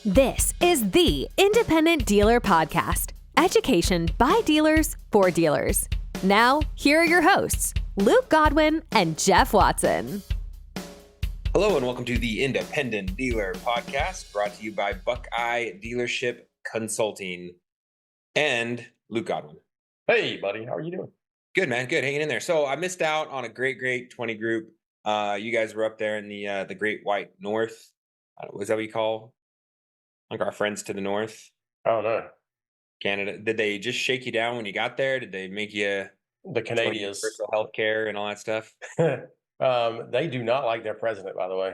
This is the Independent Dealer Podcast. Education by dealers for dealers. Now, here are your hosts, Luke Godwin and Jeff Watson. Hello and welcome to the Independent Dealer Podcast, brought to you by Buckeye Dealership Consulting and Luke Godwin. Hey, buddy. How are you doing? Good, man. Good. Hanging in there. So I missed out on a great 20 group. You guys were up there in the Great White North. Was that what you call like our friends to the north? Oh, no. Canada. Did they just shake you down when you got there? Did they make you The Canadians. universal health care and all that stuff? They do not like their president, by the way.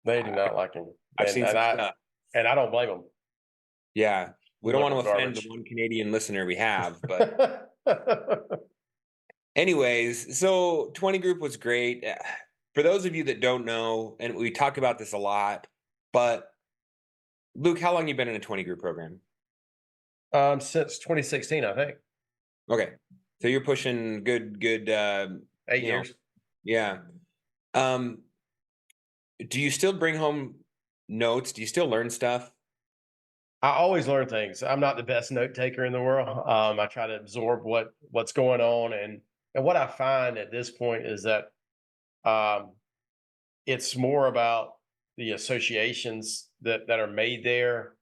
They do not like him. I've seen some stuff. And I don't blame them. Yeah. We don't want to offend Garbage. the one Canadian listener we have, but anyways, so 20 group was great. For those of you that don't know, and we talk about this a lot, but Luke, how long you been in a 20 group program? Since 2016, I think. Okay. So you're pushing good 8 years. Yeah. Do you still bring home notes? Do you still learn stuff? I always learn things. I'm not the best note taker in the world. I try to absorb what's going on, and what I find at this point is that it's more about the associations that are made there,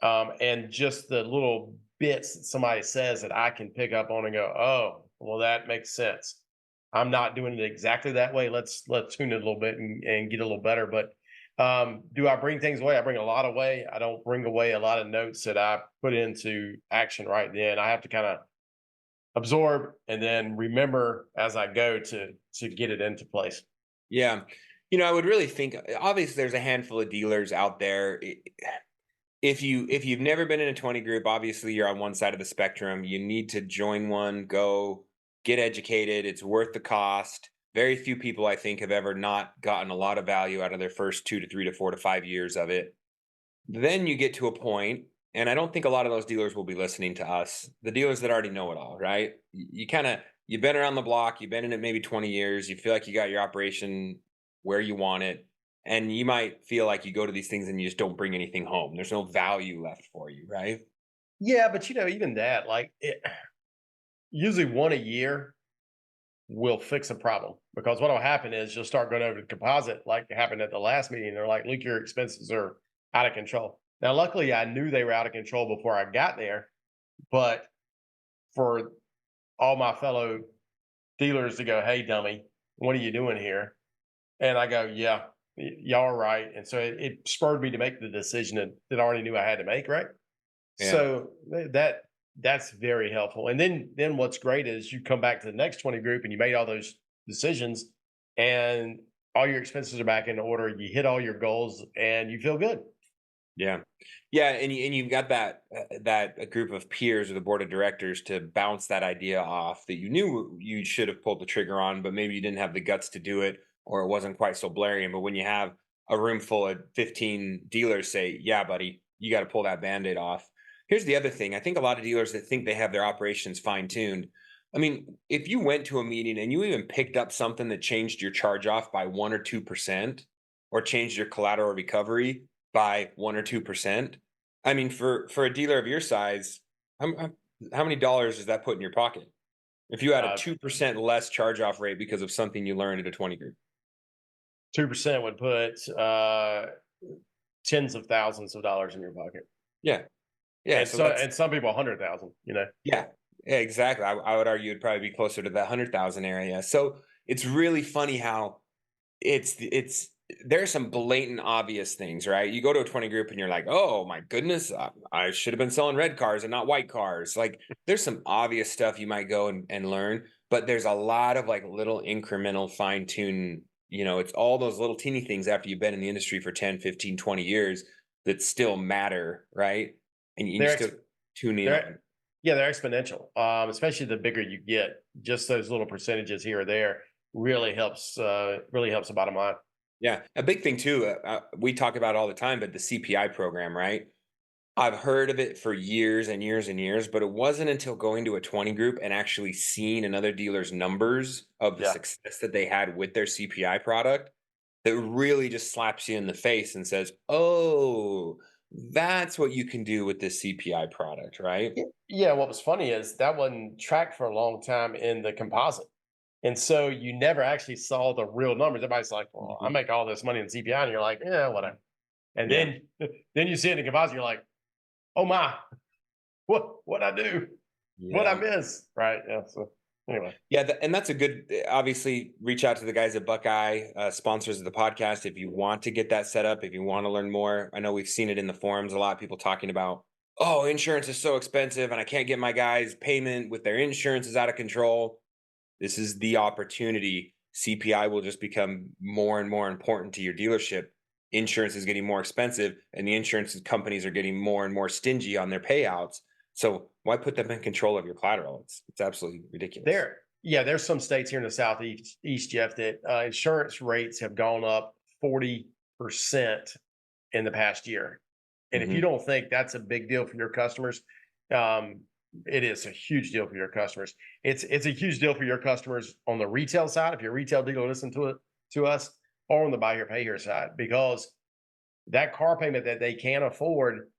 and just the little bits that somebody says that I can pick up on and go, oh, well, that makes sense. I'm not doing it exactly that way. Let's tune it a little bit and get a little better. But do I bring things away? I bring a lot away. I don't bring away a lot of notes that I put into action right then. I have to kind of absorb and then remember as I go to get it into place. Yeah. I would really think, obviously there's a handful of dealers out there. If you've never been in a 20 group, obviously you're on one side of the spectrum. You need to join one, go get educated. It's worth the cost. Very few people, I think, have ever not gotten a lot of value out of their first 2 to 3 to 4 to 5 years of it. Then you get to a point, and I don't think a lot of those dealers will be listening to us, the dealers that already know it all, right? You've been around the block, you've been in it maybe 20 years, you feel like you got your operation where you want it, and you might feel like you go to these things and you just don't bring anything home. There's no value left for you, right? Yeah, but even that, usually one a year will fix a problem, because what will happen is you'll start going over the composite like happened at the last meeting. They're like, look, your expenses are out of control. Now, luckily, I knew they were out of control before I got there, but for all my fellow dealers to go, hey, dummy, what are you doing here? And I go, yeah, y'all are right. And so it spurred me to make the decision that I already knew I had to make, right? Yeah. So that's very helpful. And then what's great is you come back to the next 20 group and you made all those decisions and all your expenses are back in order. You hit all your goals and you feel good. Yeah. Yeah. And you've got that group of peers or the board of directors to bounce that idea off that you knew you should have pulled the trigger on, but maybe you didn't have the guts to do it, or it wasn't quite so blaring. But when you have a room full of 15 dealers say, yeah, buddy, you got to pull that Band-Aid off. Here's the other thing. I think a lot of dealers that think they have their operations fine-tuned. I mean, if you went to a meeting and you even picked up something that changed your charge off by 1 or 2%, or changed your collateral recovery by 1 or 2%, I mean, for a dealer of your size, how many dollars does that put in your pocket? If you had a 2% less charge off rate because of something you learned at a 20 group, 2% would put tens of thousands of dollars in your pocket. Yeah. Yeah. And some people 100,000, Yeah, exactly. I would argue it'd probably be closer to the 100,000 area. So it's really funny how there's some blatant obvious things, right? You go to a 20 group and you're like, oh my goodness, I should have been selling red cars and not white cars. Like there's some obvious stuff you might go and learn, but there's a lot of like little incremental fine tune, it's all those little teeny things after you've been in the industry for 10, 15, 20 years that still matter, right? And you still tune in. Yeah, they're exponential, especially the bigger you get. Just those little percentages here or there really helps the bottom line. Yeah, a big thing too, we talk about it all the time, but the CPI program, right? I've heard of it for years and years and years, but it wasn't until going to a 20 group and actually seeing another dealer's numbers of the success that they had with their CPI product that really just slaps you in the face and says, "Oh, that's what you can do with this CPI product," right? Yeah, what was funny is that wasn't tracked for a long time in the composite. And so you never actually saw the real numbers. Everybody's like, well, I Mhm. make all this money in CPI. And you're like, yeah, whatever. And Yeah. then you see it in the composite, you're like, oh my, what I do? What I Yeah. miss? Right. Yeah. So anyway. Yeah, and that's a good. Obviously, reach out to the guys at Buckeye, sponsors of the podcast, if you want to get that set up. If you want to learn more, I know we've seen it in the forums. A lot of people talking about, oh, insurance is so expensive, and I can't get my guys' payment with their insurance is out of control. This is the opportunity. CPI will just become more and more important to your dealership. Insurance is getting more expensive, and the insurance companies are getting more and more stingy on their payouts. So why put them in control of your collateral? It's absolutely ridiculous. There's some states here in the southeast, Jeff, that insurance rates have gone up 40% in the past year. And if you Mhm. don't think that's a big deal for your customers, um, it is a huge deal for your customers. It's a huge deal for your customers on the retail side, if you're a retail dealer, listen to us, or on the buy here, pay here side, because that car payment that they can't afford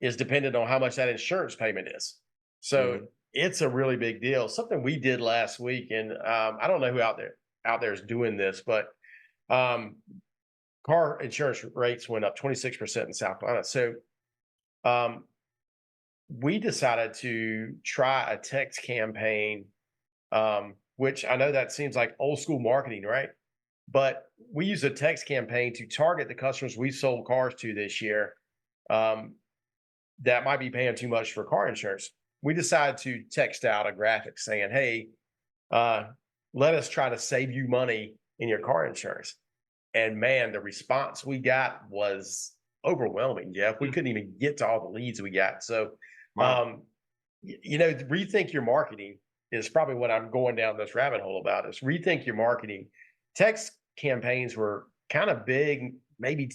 is dependent on how much that insurance payment is. So Mhm. it's a really big deal. Something we did last week, and I don't know who out there is doing this, but um, car insurance rates went up 26% in South Carolina. So um, we decided to try a text campaign, which I know that seems like old school marketing, right? But we use a text campaign to target the customers we sold cars to this year, um, that might be paying too much for car insurance. We decided to text out a graphic saying, "Hey, uh, let us try to save you money in your car insurance." And man, the response we got was overwhelming, Jeff. We couldn't even get to all the leads we got. So, Wow. um, rethink your marketing is probably what I'm going down this rabbit hole about. Is rethink your marketing. Text campaigns were kind of big, maybe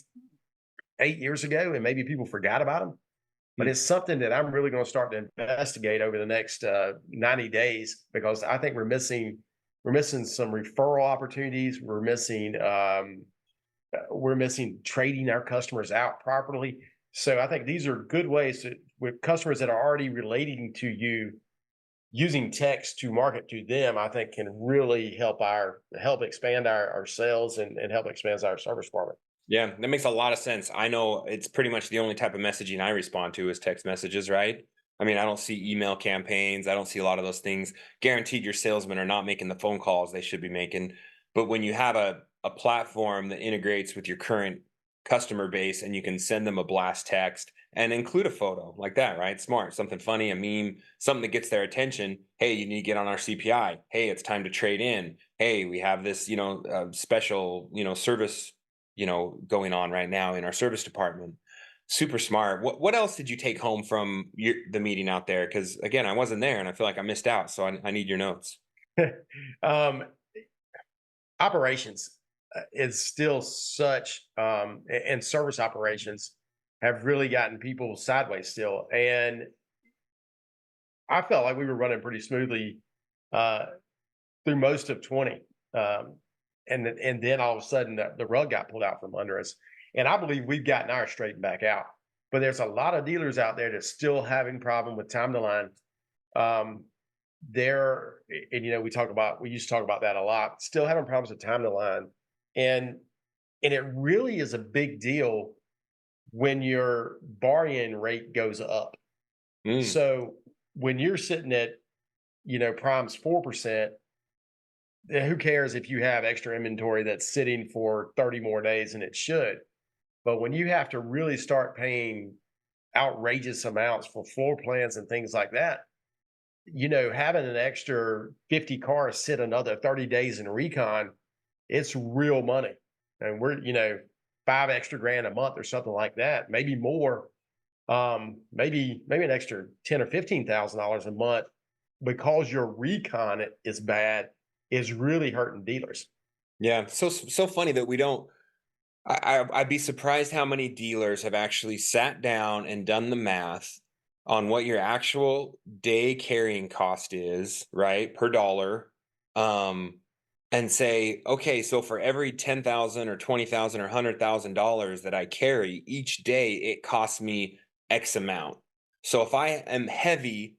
8 years ago, and maybe people forgot about them. But Hmm. it's something that I'm really going to start to investigate over the next 90 days, because I think we're missing some referral opportunities. We're missing trading our customers out properly. So I think these are good ways to, with customers that are already relating to you, using text to market to them, I think can really help expand our sales and help expand our service department. Yeah, that makes a lot of sense. I know it's pretty much the only type of messaging I respond to is text messages, right? I mean, I don't see email campaigns. I don't see a lot of those things. Guaranteed your salesmen are not making the phone calls they should be making. But when you have a platform that integrates with your current customer base and you can send them a blast text and include a photo like that, right? Smart, something funny, a meme, something that gets their attention. Hey, you need to get on our CPI. Hey, it's time to trade in. Hey, we have this, special, service going on right now in our service department. Super smart. What else did you take home from the meeting out there? Because again, I wasn't there and I feel like I missed out. So I need your notes. um, Operations is still such, and service operations have really gotten people sideways still. And I felt like we were running pretty smoothly uh, through most of 20. Um, and then all of a sudden the rug got pulled out from under us. And I believe we've gotten ours straightened back out. But there's a lot of dealers out there that's still having problem with time to line. Um, there, and we used to talk about that a lot, still having problems with time to line. And it really is a big deal when your borrowing rate goes up. Mm, So when you're sitting at, prime's 4%, who cares if you have extra inventory that's sitting for 30 more days than it should? But when you have to really start paying outrageous amounts for floor plans and things like that, having an extra 50 cars sit another 30 days in recon, it's real money. And we're, 5 extra grand a month or something like that, maybe more, maybe an extra 10 or $15,000 a month, because your recon is bad, is really hurting dealers. yeah, so funny that we don't. I'd be surprised how many dealers have actually sat down and done the math on what your actual day carrying cost is, right, per dollar, um, and say, okay, so for every $10,000 or $20,000 or $100,000 that I carry each day, it costs me X amount. So if I am heavy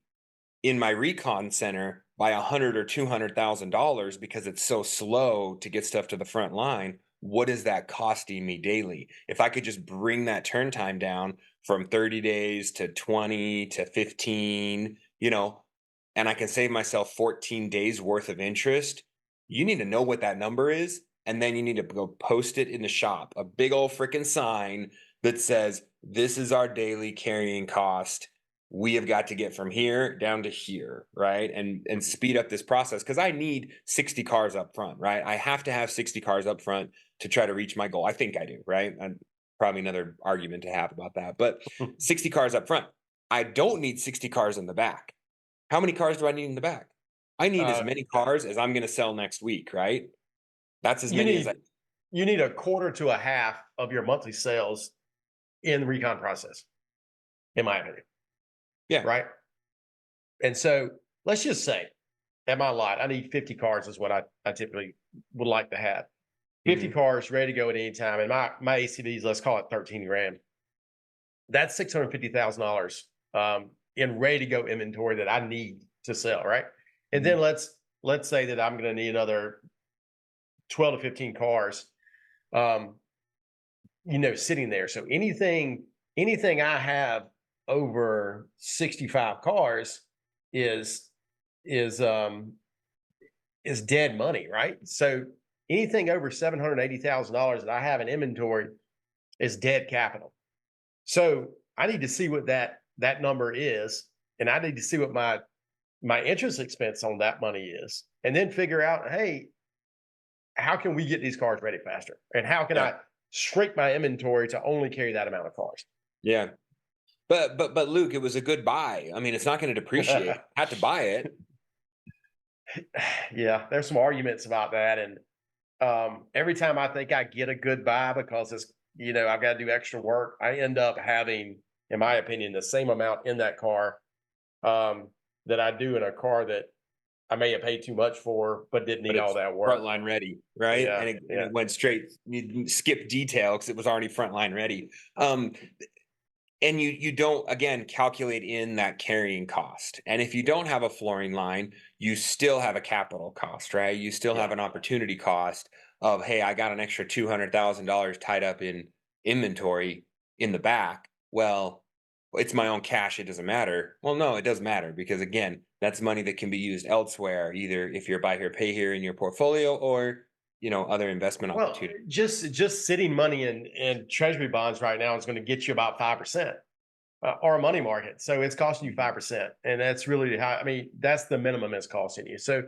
in my recon center by $100,000 or $200,000 because it's so slow to get stuff to the front line, what is that costing me daily? If I could just bring that turn time down from 30 days to 20 to 15, and I can save myself 14 days worth of interest, you need to know what that number is. And then you need to go post it in the shop, a big old freaking sign that says, this is our daily carrying cost. We have got to get from here down to here, right? And speed up this process, because I need 60 cars up front, right? I have to have 60 cars up front to try to reach my goal. I think I do, right? And probably another argument to have about that, but 60 cars up front. I don't need 60 cars in the back. How many cars do I need in the back? I need as many cars as I'm going to sell next week, right? That's as many as I. You need a quarter to a half of your monthly sales in the recon process, in my opinion. Yeah. Right. And so let's just say at my lot, I need 50 cars is what I typically would like to have. 50 cars ready to go at any time. And my ACVs, let's call it 13 grand. That's $650,000 in ready to go inventory that I need to sell. Right. And then let's say that I'm going to need another 12 to 15 cars, sitting there. So anything I have over 65 cars is dead money, right? So anything over $780,000 that I have in inventory is dead capital. So I need to see what that number is, and I need to see what my interest expense on that money is, and then figure out, hey, how can we get these cars ready faster? And how can I shrink my inventory to only carry that amount of cars? Yeah. But Luke, it was a good buy. I mean, it's not going to depreciate. I had to buy it. Yeah, there's some arguments about that. And every time I think I get a good buy because it's, I've got to do extra work, I end up having, in my opinion, the same amount in that car that I do in a car that I may have paid too much for, but didn't need all that work. Frontline ready, right? Yeah, and it went straight. You skip detail because it was already frontline ready. And you don't, again, calculate in that carrying cost. And if you don't have a flooring line, you still have a capital cost, right? You still have an opportunity cost of, hey, I got an extra $200,000 tied up in inventory in the back. Well, it's my own cash. It doesn't matter. Well, no, it does matter, because again, that's money that can be used elsewhere, either if you're buy here, pay here in your portfolio, or other investment opportunities. Just sitting money in treasury bonds right now is going to get you about 5%, or a money market. So it's costing you 5%, and that's really that's the minimum it's costing you. So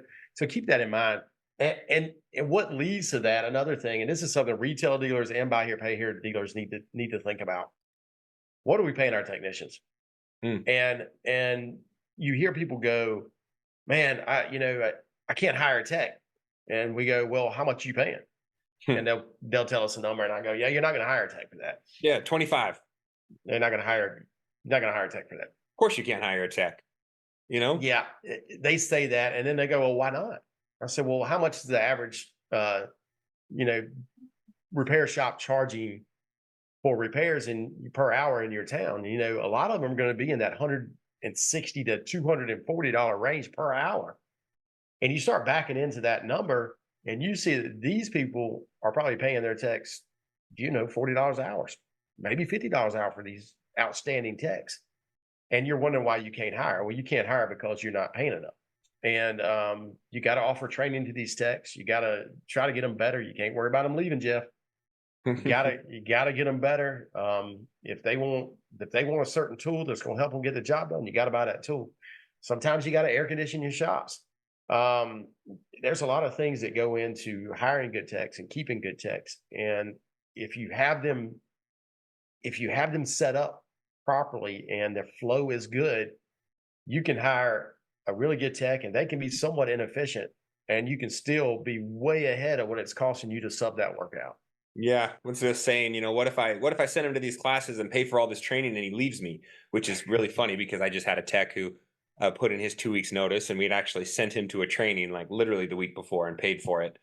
keep that in mind. And what leads to that, another thing, and this is something retail dealers and buy here, pay here dealers need to think about. What are we paying our technicians? And you hear people go, man, I can't hire a tech. And we go, well, how much are you paying? And they'll tell us a number, and I go, yeah, you're not going to hire a tech for that. Yeah, 25. They're not going to hire a tech for that. Of course you can't hire a tech. Yeah, they say that, and then they go, well, why not? I said, well, how much is the average repair shop charging for repairs per hour in your town? A lot of them are going to be in that $160 to $240 range per hour. And you start backing into that number, and you see that these people are probably paying their techs, $40 an hour, maybe $50 an hour for these outstanding techs. And you're wondering why you can't hire. Well, you can't hire because you're not paying enough. And you got to offer training to these techs. You got to try to get them better. You can't worry about them leaving, Jeff. You gotta get them better. If they want a certain tool that's going to help them get the job done, you got to buy that tool. Sometimes you got to air condition your shops. There's a lot of things that go into hiring good techs and keeping good techs. And if you have them set up properly and their flow is good, you can hire a really good tech, and they can be somewhat inefficient, and you can still be way ahead of what it's costing you to sub that work out. Yeah, what's this saying? What if I send him to these classes and pay for all this training and he leaves me? Which is really funny, because I just had a tech who put in his 2 weeks notice, and we'd actually sent him to a training like literally the week before and paid for it.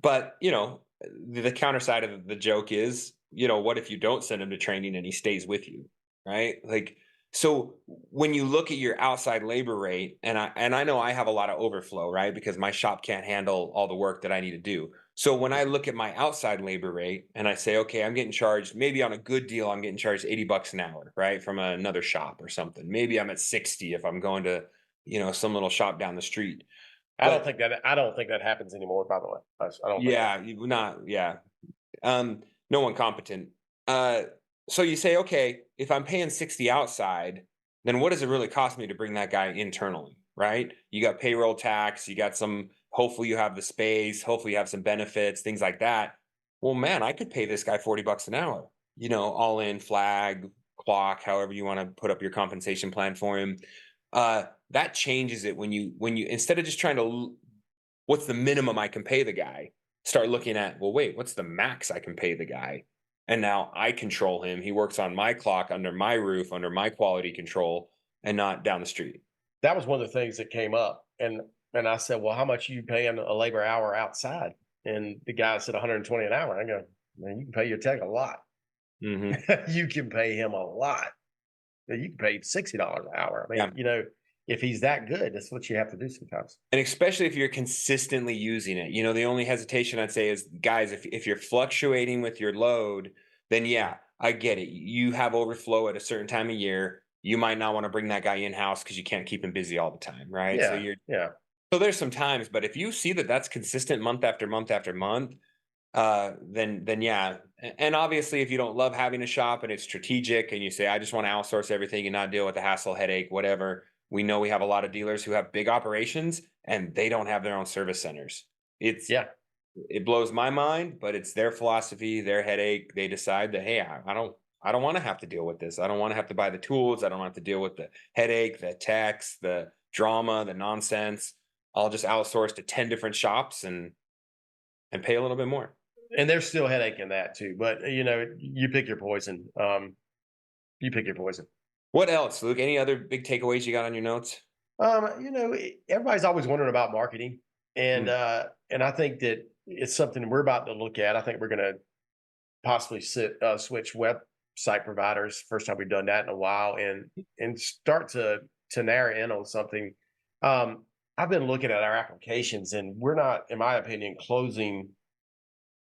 But, the counter side of the joke is, what if you don't send him to training and he stays with you, right? Like, so when you look at your outside labor rate, and I know I have a lot of overflow, right? Because my shop can't handle all the work that I need to do. So when I look at my outside labor rate and I say, okay, I'm getting charged, maybe on a good deal, I'm getting charged $80 an hour, right? From another shop or something. Maybe I'm at 60 if I'm going to, some little shop down the street. I don't But think that happens anymore, by the way. I don't think yeah, no one competent. Uh, so you say, okay, if I'm paying 60 outside, then what does it really cost me to bring that guy internally, right? You got payroll tax, you got hopefully you have the space, hopefully you have some benefits, things like that. Well, man, I could pay this guy $40 an hour, all in flag, clock, however you want to put up your compensation plan for him. That changes it when you instead of just trying to what's the minimum I can pay the guy, start looking at, well, wait, what's the max I can pay the guy? And now I control him. He works on my clock, under my roof, under my quality control, and not down the street. that was one of the things that came up, and I said, "Well, how much are you paying a labor hour outside?" And the guy said 120 an hour. I go, "Man, you can pay your tech a lot. Mm-hmm. You can pay him a lot. You can pay $60 an hour. I mean, Yeah. if he's that good, that's what you have to do sometimes." And especially if you're consistently using it, the only hesitation I'd say is, guys, if you're fluctuating with your load, then yeah, I get it. You have overflow at a certain time of year. You might not want to bring that guy in house because you can't keep him busy all the time, right? Yeah, yeah. So there's some times, but if you see that that's consistent month after month after month, then yeah. And obviously, if you don't love having a shop and it's strategic, and you say, I just want to outsource everything and not deal with the hassle, headache, whatever. We know we have a lot of dealers who have big operations and they don't have their own service centers. Yeah. It blows my mind, but it's their philosophy, their headache. They decide that, hey, I don't want to have to deal with this. I don't want to have to buy the tools. I don't have to deal with the headache, the tax, the drama, the nonsense. I'll just outsource to 10 different shops and pay a little bit more. And there's still headache in that too, but you pick your poison. You pick your poison. What else, Luke? Any other big takeaways you got on your notes? Everybody's always wondering about marketing, and Mm. and I think that it's something we're about to look at. I think we're going to possibly switch website providers. First time we've done that in a while, and start to narrow in on something. I've been looking at our applications, and we're not, in my opinion, closing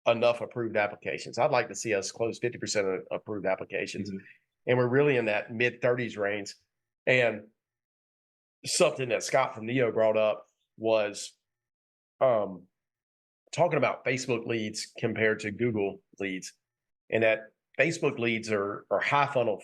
enough approved applications. I'd like to see us close 50% of approved applications, Mhm. and we're really in that mid 30s range. And something that Scott from Neo brought up was talking about Facebook leads compared to Google leads, and that Facebook leads are high funnel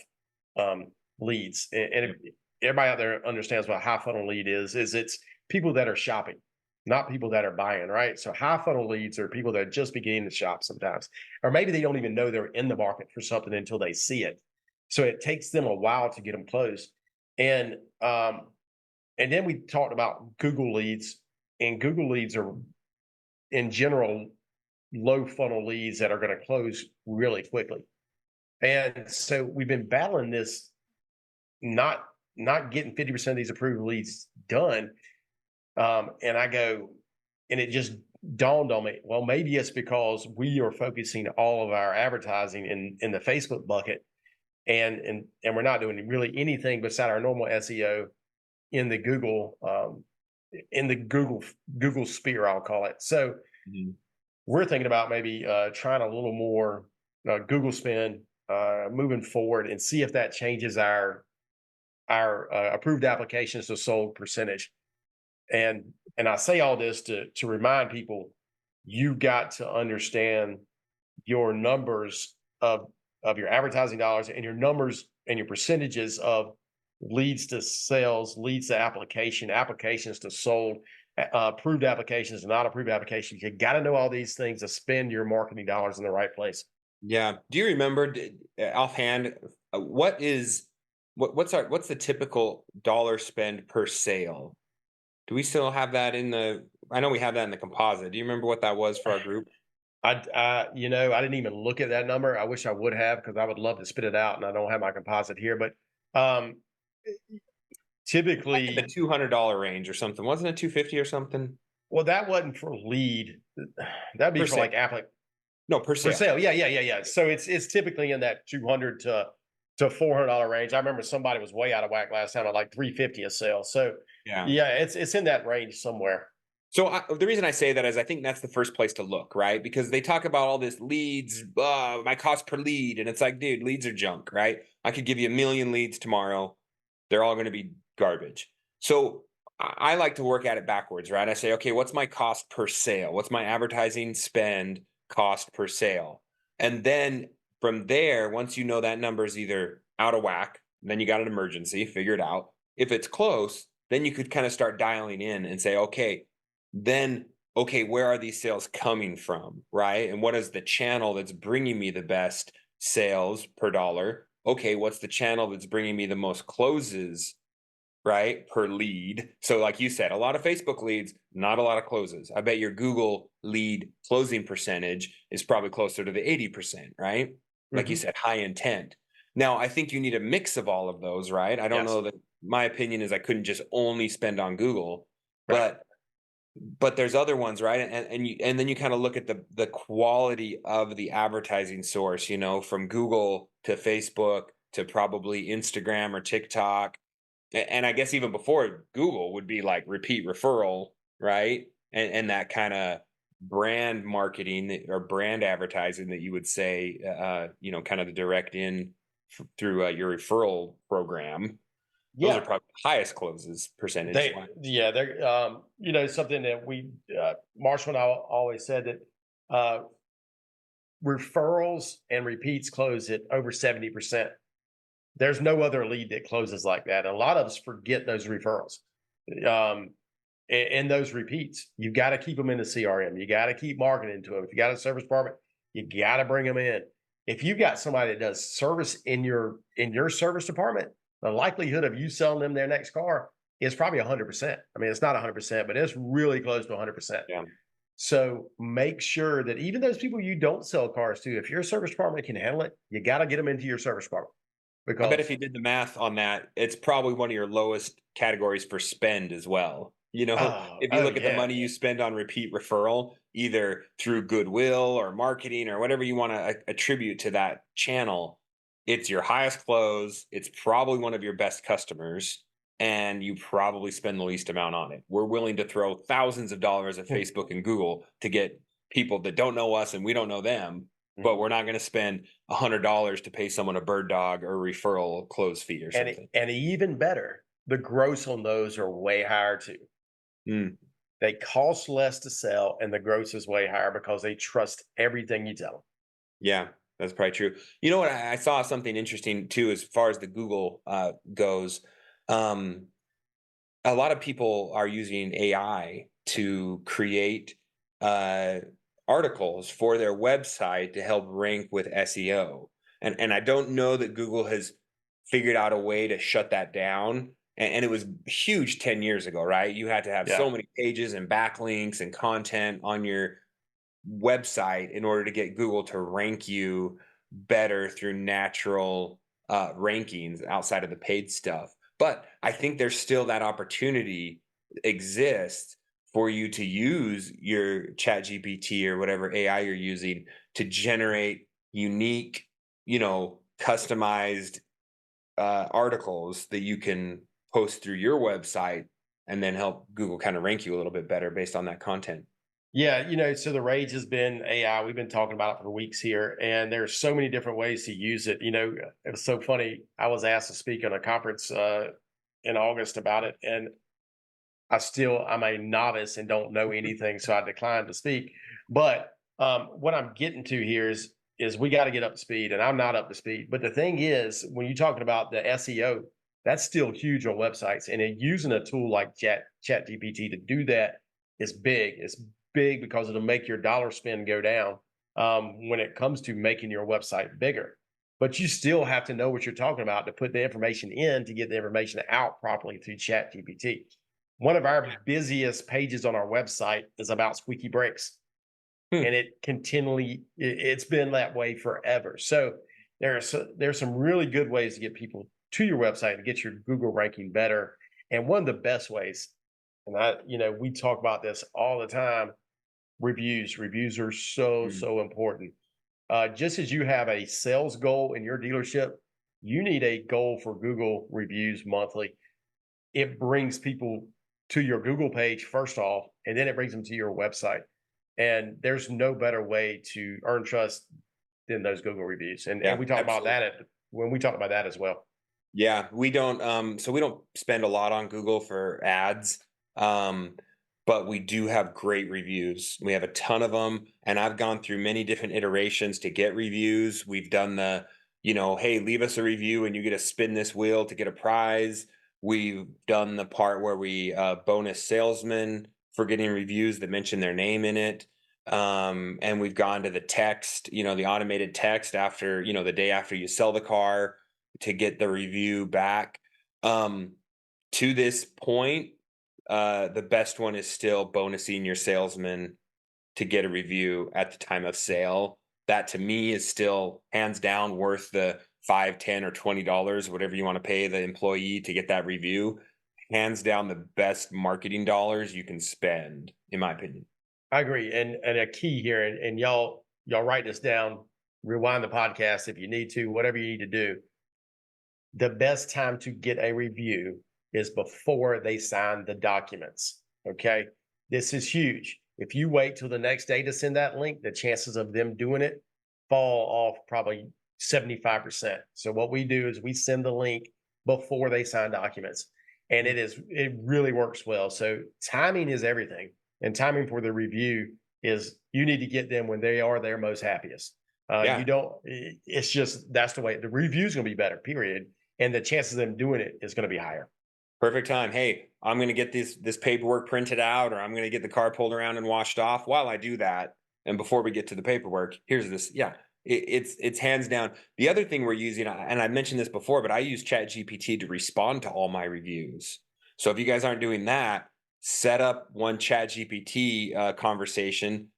leads. And everybody out there understands what a high funnel lead is it's people that are shopping, not people that are buying, right? So high funnel leads are people that are just beginning to shop sometimes, or maybe they don't even know they're in the market for something until they see it. So it takes them a while to get them closed. And then we talked about Google leads, and Google leads are in general low funnel leads that are going to close really quickly. And so we've been battling this, not getting 50% of these approved leads done. And it just dawned on me, well, maybe it's because we are focusing all of our advertising in the Facebook bucket, and we're not doing really anything beside our normal SEO in the Google Google sphere, I'll call it. So we're thinking about maybe trying a little more Google spend moving forward, and see if that changes our approved applications to sold percentage. And I say all this to remind people, you've got to understand your numbers of your advertising dollars, and your numbers and your percentages of leads to sales, leads to applications to sold, approved applications, and not approved applications. You got to know all these things to spend your marketing dollars in the right place. Yeah. Do you remember offhand what's the typical dollar spend per sale? Do we still have that I know we have that in the composite. Do you remember what that was for our group? I didn't even look at that number. I wish I would have, because I would love to spit it out, and I don't have my composite here. But typically the $200 range or something. Wasn't it 250 or something? Well, that wasn't for lead. That'd be Per for sale. like applicant No, per for sale. sale. Yeah. So it's typically in that $200 to $400 range. I remember somebody was way out of whack last time at like $350 a sale. So Yeah. yeah, it's in that range somewhere. So the reason I say that is I think that's the first place to look, right? Because they talk about all this leads, my cost per lead, and it's like, dude, leads are junk, right? I could give you 1,000,000 leads tomorrow. They're all going to be garbage. So I like to work at it backwards, right? I say, okay, what's my cost per sale? What's my advertising spend cost per sale? And then from there, once you know that number is either out of whack, then you got an emergency, figure it out. If it's close, then you could kind of start dialing in and say, okay, then okay, where are these sales coming from, right? And what is the channel that's bringing me the best sales per dollar? Okay, what's the channel that's bringing me the most closes, right, per lead? So like you said, a lot of Facebook leads, not a lot of closes. I bet your Google lead closing percentage is probably closer to the 80%, right? Like you said, high intent. Now, I think you need a mix of all of those, right? I don't Yes. know that my opinion is I couldn't just only spend on Google, Right. but there's other ones, right? And then you kind of look at the quality of the advertising source, from Google to Facebook to probably Instagram or TikTok. And I guess even before Google would be like repeat referral, right? And that kind of brand marketing or brand advertising that you would say, kind of the direct in through your referral program. Those are Yeah. probably the highest closes percentage. They're something that Marshall and I always said that referrals and repeats close at over 70%. There's no other lead that closes like that. A lot of us forget those referrals. And those repeats, you got to keep them in the CRM. You got to keep marketing to them. If you got a service department, you got to bring them in. If you've got somebody that does service in your service department, the likelihood of you selling them their next car is probably 100%. I mean, it's not 100%, but it's really close to 100%. Yeah. So make sure that even those people you don't sell cars to, if your service department can handle it, you got to get them into your service department. Because I bet if you did the math on that, it's probably one of your lowest categories for spend as well. If you look at the money you spend on repeat referral, either through goodwill or marketing or whatever you want to attribute to that channel, it's your highest close. It's probably one of your best customers, and you probably spend the least amount on it. We're willing to throw thousands of dollars at Facebook and Google to get people that don't know us and we don't know them, but we're not going to spend $100 to pay someone a bird dog or referral close fee or something. And even better, the gross on those are way higher too. They cost less to sell, and the gross is way higher because they trust everything you tell them. Yeah, that's probably true. You know what? I saw something interesting too, as far as the Google goes. A lot of people are using AI to create articles for their website to help rank with SEO. And I don't know that Google has figured out a way to shut that down. And it was huge 10 years ago, right? You had to have so many pages and backlinks and content on your website in order to get Google to rank you better through natural rankings outside of the paid stuff. But I think there's still that opportunity exists for you to use your ChatGPT or whatever AI you're using to generate unique, customized articles that you can post through your website and then help Google kind of rank you a little bit better based on that content. Yeah, so the rage has been AI. We've been talking about it for weeks here, and there's so many different ways to use it. It was so funny. I was asked to speak on a conference in August about it, and I'm a novice and don't know anything, so I declined to speak. But what I'm getting to here is we got to get up to speed, and I'm not up to speed. But the thing is, when you're talking about the SEO, that's still huge on websites, and using a tool like ChatGPT to do that is big. It's big because it'll make your dollar spend go down when it comes to making your website bigger. But you still have to know what you're talking about to put the information in to get the information out properly through ChatGPT. One of our busiest pages on our website is about squeaky brakes. And it's been that way forever. So there's some really good ways to get people to your website and get your Google ranking better. And one of the best ways, and we talk about this all the time. Reviews are so important. Just as you have a sales goal in your dealership, you need a goal for Google reviews monthly. It brings people to your Google page first off, and then it brings them to your website. And there's no better way to earn trust than those Google reviews. And Yeah, we talked about absolutely. that when we talked about that as well. Yeah, we don't so we don't spend a lot on Google for ads. Um but we do have great reviews. We have a ton of them, and I've gone through many different iterations to get reviews. We've done the, hey, leave us a review and you get to spin this wheel to get a prize. We've done the part where we bonus salesmen for getting reviews that mention their name in it. And we've gone to the text, the automated text after, the day after you sell the car to get the review back. Um, to this point, the best one is still bonusing your salesman to get a review at the time of sale. That to me is still hands down worth the $5, $10, or $20, whatever you want to pay the employee to get that review. Hands down the best marketing dollars you can spend, in my opinion. I agree. And a key here, and y'all write this down, rewind the podcast if you need to, whatever you need to do. The best time to get a review is before they sign the documents. Okay. This is huge. If you wait till the next day to send that link, the chances of them doing it fall off probably 75%. So what we do is we send the link before they sign documents. And it really works well. So timing is everything. And timing for the review is you need to get them when they are their most happiest. Yeah. You don't, it's just, that's the way the review is going to be better, period. And the chances of them doing it is going to be higher. Perfect time. Hey, I'm going to get this paperwork printed out, or I'm going to get the car pulled around and washed off. While I do that, and before we get to the paperwork, here's this. Yeah, it's hands down. The other thing we're using, and I mentioned this before, but I use ChatGPT to respond to all my reviews. So if you guys aren't doing that, set up one ChatGPT conversation.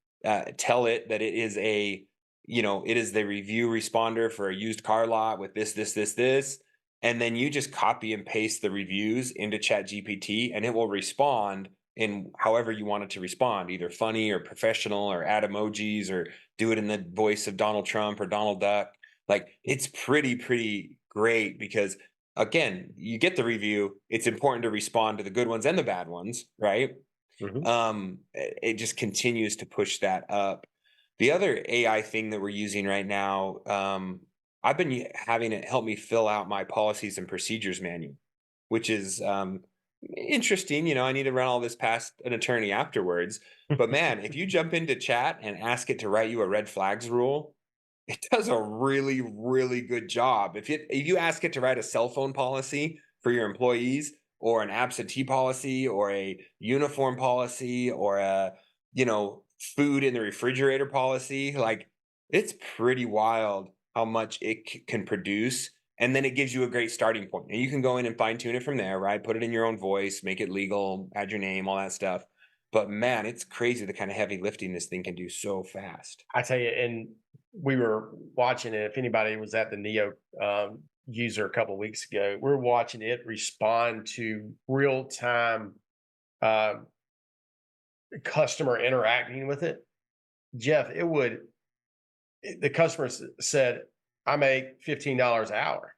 Tell it that it is it is the review responder for a used car lot with this. And then you just copy and paste the reviews into ChatGPT, and it will respond in however you want it to respond, either funny or professional, or add emojis, or do it in the voice of Donald Trump or Donald Duck. Like, it's pretty great because, again, you get the review. It's important to respond to the good ones and the bad ones, right? It just continues to push that up. The other AI thing that we're using right now, I've been having it help me fill out my policies and procedures manual, which is interesting. I need to run all this past an attorney afterwards. But man, if you jump into chat and ask it to write you a red flags rule, it does a really good job. If you ask it to write a cell phone policy for your employees, or an absentee policy, or a uniform policy, or a food in the refrigerator policy, like, it's pretty wild how much it can produce. And then it gives you a great starting point, and you can go in and fine tune it from there, right? Put it in your own voice, make it legal, add your name, all that stuff. But man, it's crazy the kind of heavy lifting this thing can do so fast. I tell you, and we were watching it. If anybody was at the Neo user a couple of weeks ago, we're watching it respond to real time customer interacting with it. Jeff, the customer said, I make $15 an hour.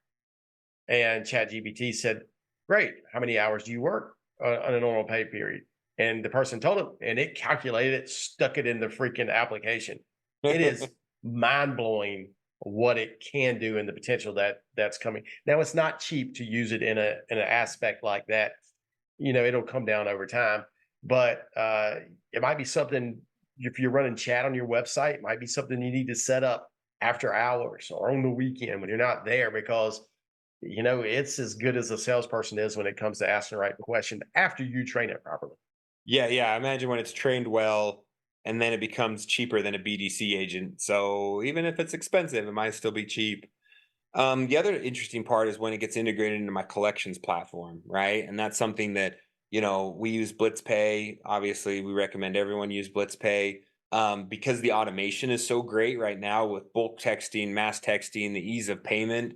And ChatGPT said, great. How many hours do you work on a normal pay period? And the person told him, and it calculated it, stuck it in the freaking application. It is mind blowing what it can do and the potential that's coming. Now, it's not cheap to use it in an aspect like that. It'll come down over time, but it might be something. If you're running chat on your website, it might be something you need to set up after hours or on the weekend when you're not there, because it's as good as a salesperson is when it comes to asking the right question after you train it properly. Yeah. I imagine when it's trained well, and then it becomes cheaper than a BDC agent. So even if it's expensive, it might still be cheap. The other interesting part is when it gets integrated into my collections platform, right? And that's something that, we use Blytzpay. Obviously, we recommend everyone use Blytzpay because the automation is so great right now with bulk texting, mass texting, the ease of payment.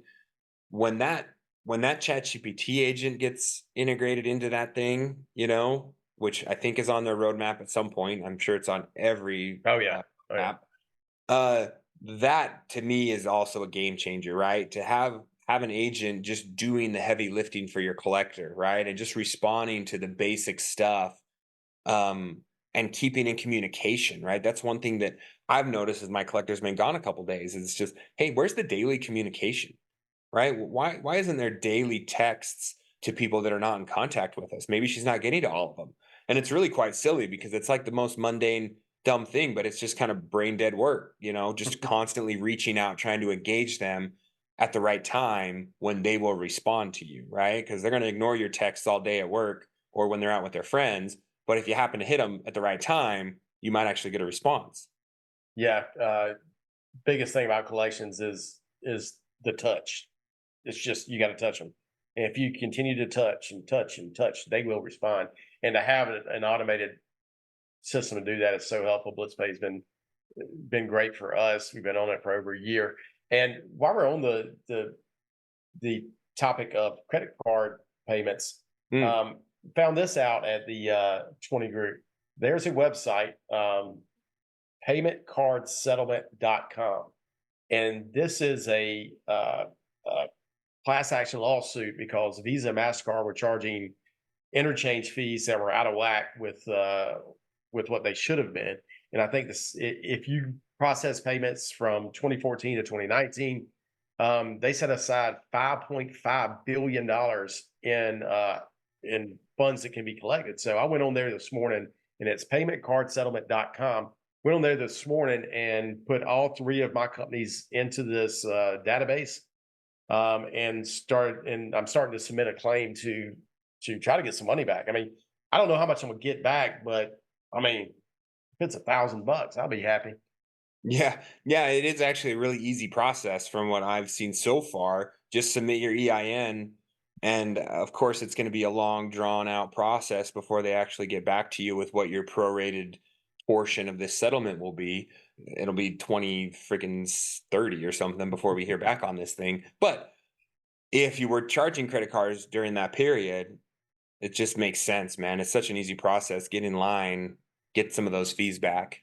When that ChatGPT agent gets integrated into that thing, which I think is on their roadmap at some point. I'm sure it's on every Oh yeah. app. That to me is also a game changer, right? To have an agent just doing the heavy lifting for your collector, right? And just responding to the basic stuff, and keeping in communication, right? That's one thing that I've noticed as my collector's been gone a couple days. Is just, hey, where's the daily communication, right? Why isn't there daily texts to people that are not in contact with us? Maybe she's not getting to all of them, and it's really quite silly because it's like the most mundane, dumb thing, but it's just kind of brain dead work, just constantly reaching out, trying to engage them at the right time when they will respond to you, right? Because they're going to ignore your texts all day at work or when they're out with their friends. But if you happen to hit them at the right time, you might actually get a response. Yeah. Biggest thing about collections is the touch. It's just, you got to touch them. And if you continue to touch and touch and touch, they will respond. And to have an automated system to do that is so helpful. Blytzpay has been great for us. We've been on it for over a year. And while we're on the topic of credit card payments, found this out at the 20 group. There's a website, paymentcardsettlement.com. And this is a class action lawsuit because Visa and MasterCard were charging interchange fees that were out of whack with what they should have been. And I think if you process payments from 2014 to 2019, they set aside $5.5 billion in funds that can be collected. So I went on there this morning, and it's paymentcardsettlement.com. Went on there this morning and put all three of my companies into this database, and I'm starting to submit a claim to try to get some money back. I mean, I don't know how much I'm gonna get back, but I mean, if it's $1,000, I'll be happy. Yeah, it is actually a really easy process from what I've seen so far. Just submit your EIN, and of course, it's going to be a long, drawn out process before they actually get back to you with what your prorated portion of this settlement will be. It'll be 20 freaking 30 or something before we hear back on this thing. But if you were charging credit cards during that period, it just makes sense, man. It's such an easy process. Get in line, get some of those fees back.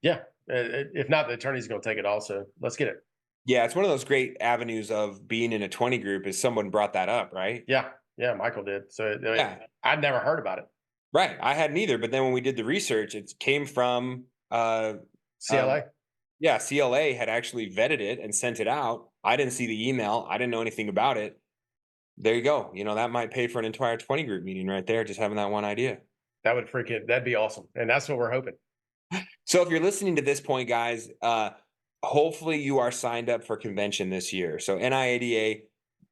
Yeah. If not, the attorney's going to take it also. Let's get it. Yeah, it's one of those great avenues of being in a 20 group is someone brought that up, right? Yeah. Yeah, Michael did. So Yeah. I'd never heard about it. Right. I hadn't either. But then when we did the research, it came from CLA? Yeah, CLA had actually vetted it and sent it out. I didn't see the email. I didn't know anything about it. There you go. That might pay for an entire 20 group meeting right there, just having that one idea. That'd be awesome. And that's what we're hoping. So if you're listening to this point, guys, hopefully you are signed up for convention this year. So NIADA,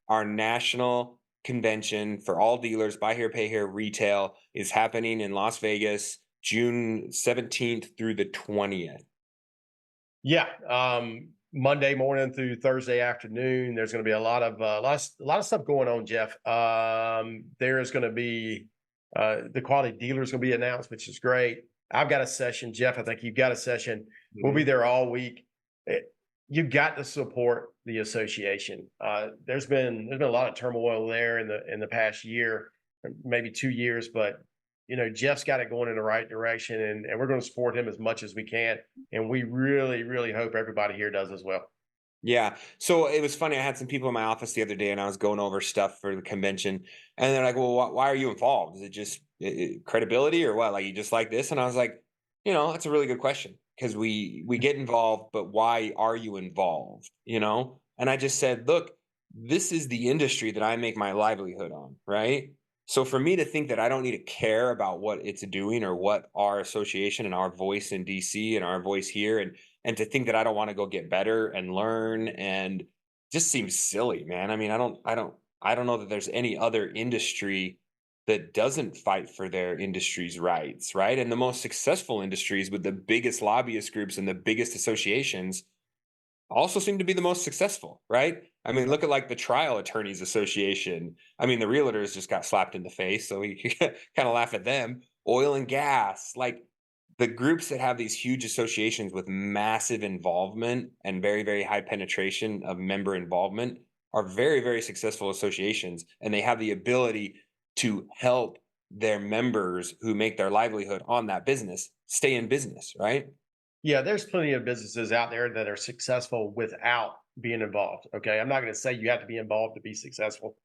our national convention for all dealers, buy here, pay here, retail, is happening in Las Vegas, June 17th through the 20th. Yeah. Monday morning through Thursday afternoon, there's going to be a lot of stuff going on, Jeff. There's going to be the quality dealer is going to be announced, which is great. I've got a session, Jeff. I think you've got a session. Mm-hmm. We'll be there all week. You've got to support the association. There's been a lot of turmoil there in the past year, maybe 2 years, but Jeff's got it going in the right direction, and we're going to support him as much as we can. And we really, really hope everybody here does as well. Yeah. So it was funny. I had some people in my office the other day, and I was going over stuff for the convention, and they're like, well, why are you involved? Is it just credibility or what? Like, you just like this? And I was like, that's a really good question, because we get involved, but why are you involved? And I just said, look, this is the industry that I make my livelihood on, right? So for me to think that I don't need to care about what it's doing or what our association and our voice in DC and our voice here, and to think that I don't want to go get better and learn, and just seems silly, man. I mean, I don't know that there's any other industry that doesn't fight for their industry's rights, right? And the most successful industries with the biggest lobbyist groups and the biggest associations also seem to be the most successful, right? I mean, look at like the Trial Attorneys Association. I mean, the realtors just got slapped in the face, so you kind of laugh at them. Oil and gas, like the groups that have these huge associations with massive involvement and very, very high penetration of member involvement are very, very successful associations, and they have the ability to help their members who make their livelihood on that business stay in business, right? Yeah, there's plenty of businesses out there that are successful without being involved. Okay. I'm not going to say you have to be involved to be successful.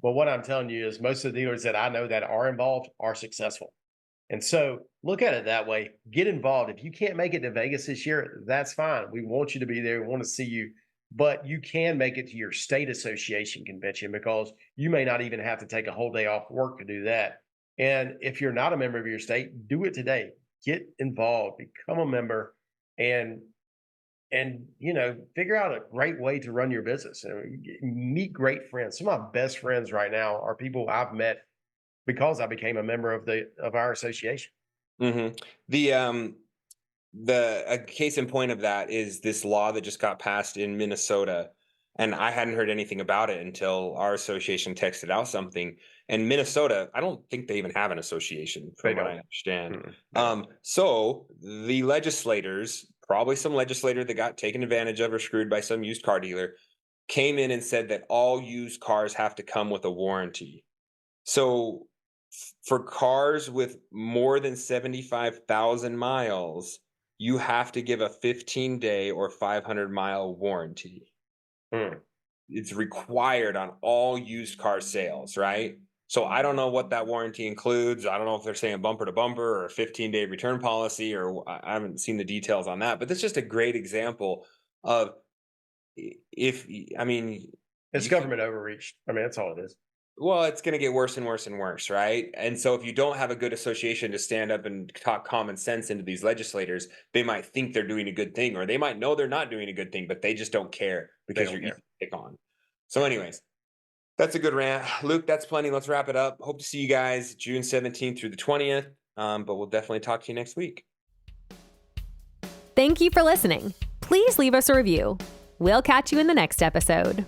But what I'm telling you is most of the dealers that I know that are involved are successful. And so look at it that way. Get involved. If you can't make it to Vegas this year, that's fine. We want you to be there. We want to see you. But you can make it to your state association convention because you may not even have to take a whole day off work to do that. And if you're not a member of your state, do it today. Get involved, become a member, and figure out a great way to run your business and meet great friends. Some of my best friends right now are people I've met because I became a member of our association. Mm-hmm. A case in point of that is this law that just got passed in Minnesota, and I hadn't heard anything about it until our association texted out something. And Minnesota, I don't think they even have an association, from what I understand. Mm-hmm. So the legislators, probably some legislator that got taken advantage of or screwed by some used car dealer, came in and said that all used cars have to come with a warranty. So for cars with more than 75,000 miles, you have to give a 15-day or 500-mile warranty. It's required on all used car sales, right? So I don't know what that warranty includes. I don't know if they're saying bumper to bumper or a 15-day return policy, or I haven't seen the details on that. But that's just a great example of It's government overreach. I mean, that's all it is. Well, it's going to get worse and worse and worse, right? And so if you don't have a good association to stand up and talk common sense into these legislators, they might think they're doing a good thing, or they might know they're not doing a good thing, but they just don't care because you're easy to pick on. So anyways, that's a good rant. Luke, that's plenty. Let's wrap it up. Hope to see you guys June 17th through the 20th, but we'll definitely talk to you next week. Thank you for listening. Please leave us a review. We'll catch you in the next episode.